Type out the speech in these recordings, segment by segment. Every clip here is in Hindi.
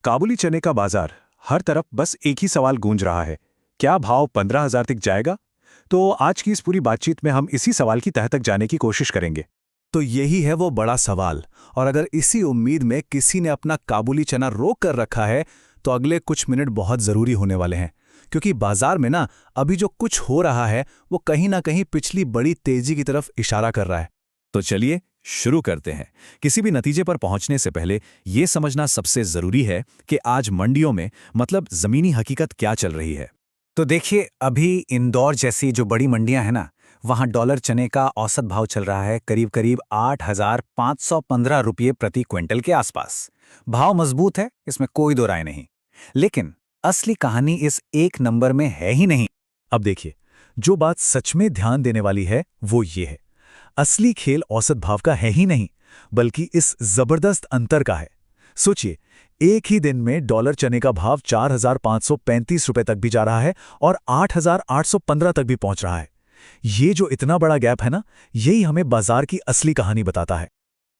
काबुली चने का बाजार, हर तरफ बस एक ही सवाल गूंज रहा है, क्या भाव 15,000 तक जाएगा? तो आज की इस पूरी बातचीत में हम इसी सवाल की तह तक जाने की कोशिश करेंगे। तो यही है वो बड़ा सवाल। और अगर इसी उम्मीद में किसी ने अपना काबुली चना रोक कर रखा है, तो अगले कुछ मिनट बहुत जरूरी होने वाले हैं। क्योंकि बाजार में ना अभी जो कुछ हो रहा है वो कहीं ना कहीं पिछली बड़ी तेजी की तरफ इशारा कर रहा है। तो चलिए शुरू करते हैं। किसी भी नतीजे पर पहुंचने से पहले यह समझना सबसे जरूरी है कि आज मंडियों में मतलब जमीनी हकीकत क्या चल रही है। तो देखिए, अभी इंदौर जैसी जो बड़ी मंडियां हैं ना, वहां डॉलर चने का औसत भाव चल रहा है करीब करीब 8,515 रुपये प्रति क्विंटल के आसपास। भाव मजबूत है, इसमें कोई दो राय नहीं। लेकिन असली कहानी इस एक नंबर में है ही नहीं। अब देखिए, जो बात सच में ध्यान देने वाली है वो ये है, असली खेल औसत भाव का है ही नहीं, बल्कि इस जबरदस्त अंतर का है। सोचिए, एक ही दिन में डॉलर चने का भाव 4,535 रुपए तक भी जा रहा है और 8,815 तक भी पहुंच रहा है। ये जो इतना बड़ा गैप है ना, यही हमें बाजार की असली कहानी बताता है।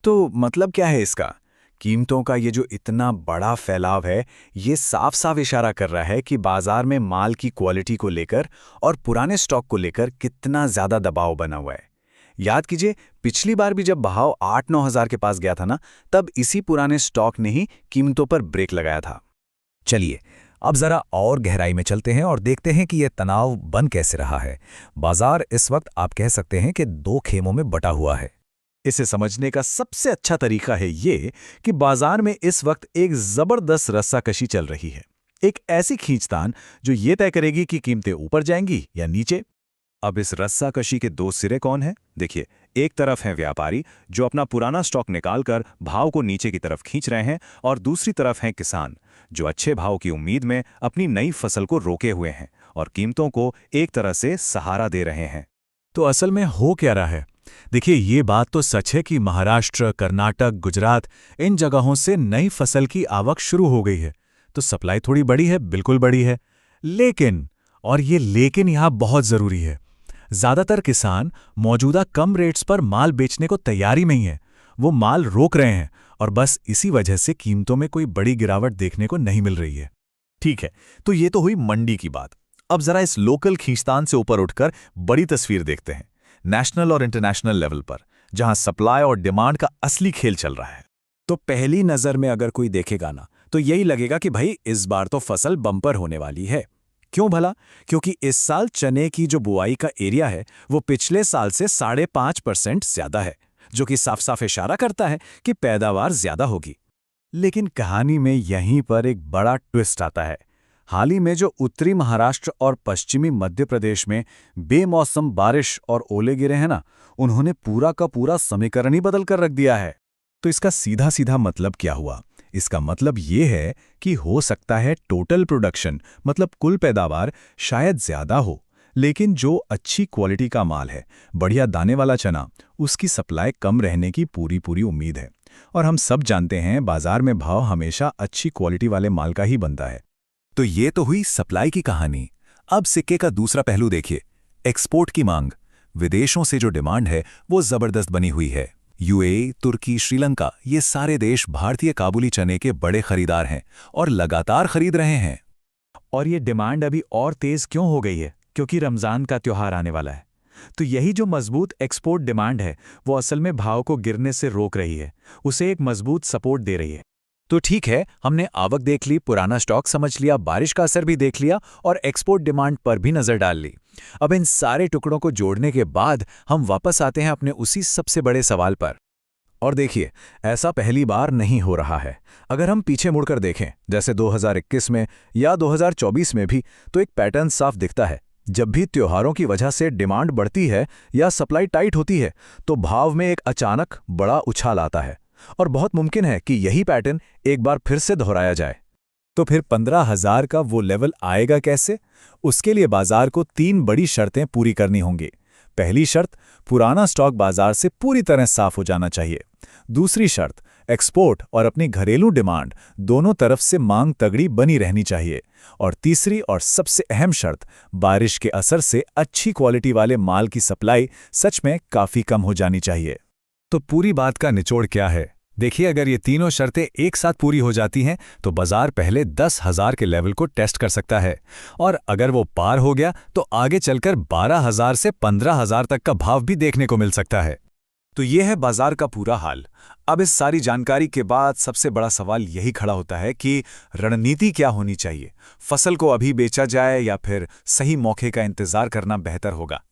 तो मतलब क्या है इसका? कीमतों का ये जो इतना बड़ा फैलाव है, ये साफ साफ इशारा कर रहा है कि बाजार में माल की क्वालिटी को लेकर और पुराने स्टॉक को लेकर कितना ज्यादा दबाव बना हुआ है। याद कीजिए, पिछली बार भी जब भाव 8-9 हज़ार के पास गया था ना, तब इसी पुराने स्टॉक ने ही कीमतों पर ब्रेक लगाया था। चलिए अब जरा और गहराई में चलते हैं और देखते हैं कि यह तनाव बन कैसे रहा है। बाजार इस वक्त आप कह सकते हैं कि दो खेमों में बटा हुआ है। इसे समझने का सबसे अच्छा तरीका है ये कि बाजार में इस वक्त एक जबरदस्त रस्साकशी चल रही है। एक ऐसी खींचतान जो ये तय करेगी कि कीमतें ऊपर जाएंगी या नीचे। अब इस रस्साकशी के दो सिरे कौन हैं? देखिए, एक तरफ हैं व्यापारी जो अपना पुराना स्टॉक निकालकर भाव को नीचे की तरफ खींच रहे हैं, और दूसरी तरफ हैं किसान जो अच्छे भाव की उम्मीद में अपनी नई फसल को रोके हुए हैं और कीमतों को एक तरह से सहारा दे रहे हैं। तो असल में हो क्या रहा है? देखिए, ये बात तो सच है कि महाराष्ट्र, कर्नाटक, गुजरात, इन जगहों से नई फसल की आवक शुरू हो गई है, तो सप्लाई थोड़ी बड़ी है, बिल्कुल बड़ी है। लेकिन, और ये लेकिन यहां बहुत जरूरी है, ज्यादातर किसान मौजूदा कम रेट्स पर माल बेचने को तैयारी में ही है। वो माल रोक रहे हैं और बस इसी वजह से कीमतों में कोई बड़ी गिरावट देखने को नहीं मिल रही है। ठीक है, तो ये तो हुई मंडी की बात। अब जरा इस लोकल खींचतान से ऊपर उठकर बड़ी तस्वीर देखते हैं, नेशनल और इंटरनेशनल लेवल पर, जहां सप्लाई और डिमांड का असली खेल चल रहा है। तो पहली नजर में अगर कोई देखेगा ना, तो यही लगेगा कि भाई इस बार तो फसल बम्पर होने वाली है। क्यों भला? क्योंकि इस साल चने की जो बुआई का एरिया है वो पिछले साल से 5.5% ज्यादा है, जो कि साफ साफ इशारा करता है कि पैदावार ज्यादा होगी। लेकिन कहानी में यहीं पर एक बड़ा ट्विस्ट आता है। हाल ही में जो उत्तरी महाराष्ट्र और पश्चिमी मध्य प्रदेश में बेमौसम बारिश और ओले गिरे हैं ना, उन्होंने पूरा का पूरा समीकरण ही बदल कर रख दिया है। तो इसका सीधा सीधा मतलब क्या हुआ? इसका मतलब ये है कि हो सकता है टोटल प्रोडक्शन मतलब कुल पैदावार शायद ज्यादा हो, लेकिन जो अच्छी क्वालिटी का माल है, बढ़िया दाने वाला चना, उसकी सप्लाई कम रहने की पूरी पूरी उम्मीद है। और हम सब जानते हैं बाजार में भाव हमेशा अच्छी क्वालिटी वाले माल का ही बनता है। तो ये तो हुई सप्लाई की कहानी। अब सिक्के का दूसरा पहलू देखिए, एक्सपोर्ट की मांग। विदेशों से जो डिमांड है वो जबरदस्त बनी हुई है। यूएई, तुर्की, श्रीलंका, ये सारे देश भारतीय काबुली चने के बड़े खरीदार हैं और लगातार खरीद रहे हैं। और ये डिमांड अभी और तेज क्यों हो गई है? क्योंकि रमजान का त्योहार आने वाला है। तो यही जो मजबूत एक्सपोर्ट डिमांड है वो असल में भाव को गिरने से रोक रही है, उसे एक मजबूत सपोर्ट दे रही है। तो ठीक है, हमने आवक देख ली, पुराना स्टॉक समझ लिया, बारिश का असर भी देख लिया और एक्सपोर्ट डिमांड पर भी नजर डाल ली। अब इन सारे टुकड़ों को जोड़ने के बाद हम वापस आते हैं अपने उसी सबसे बड़े सवाल पर। और देखिए, ऐसा पहली बार नहीं हो रहा है। अगर हम पीछे मुड़कर देखें, जैसे 2021 में या 2024 में भी, तो एक पैटर्न साफ दिखता है। जब भी त्योहारों की वजह से डिमांड बढ़ती है या सप्लाई टाइट होती है, तो भाव में एक अचानक बड़ा उछाल आता है। और बहुत मुमकिन है कि यही पैटर्न एक बार फिर से दोहराया जाए। तो फिर 15,000 का वो लेवल आएगा कैसे? उसके लिए बाजार को 3 बड़ी शर्तें पूरी करनी होंगी। पहली शर्त, पुराना स्टॉक बाजार से पूरी तरह साफ हो जाना चाहिए। दूसरी शर्त, एक्सपोर्ट और अपनी घरेलू डिमांड दोनों तरफ से मांग तगड़ी बनी रहनी चाहिए। और तीसरी और सबसे अहम शर्त, बारिश के असर से अच्छी क्वालिटी वाले माल की सप्लाई सच में काफी कम हो जानी चाहिए। तो पूरी बात का निचोड़ क्या है? देखिए, अगर ये तीनों शर्तें एक साथ पूरी हो जाती हैं तो बाजार पहले 10,000 के लेवल को टेस्ट कर सकता है, और अगर वो पार हो गया तो आगे चलकर 12,000 से 15,000 तक का भाव भी देखने को मिल सकता है। तो ये है बाजार का पूरा हाल। अब इस सारी जानकारी के बाद सबसे बड़ा सवाल यही खड़ा होता है कि रणनीति क्या होनी चाहिए। फसल को अभी बेचा जाए या फिर सही मौके का इंतजार करना बेहतर होगा।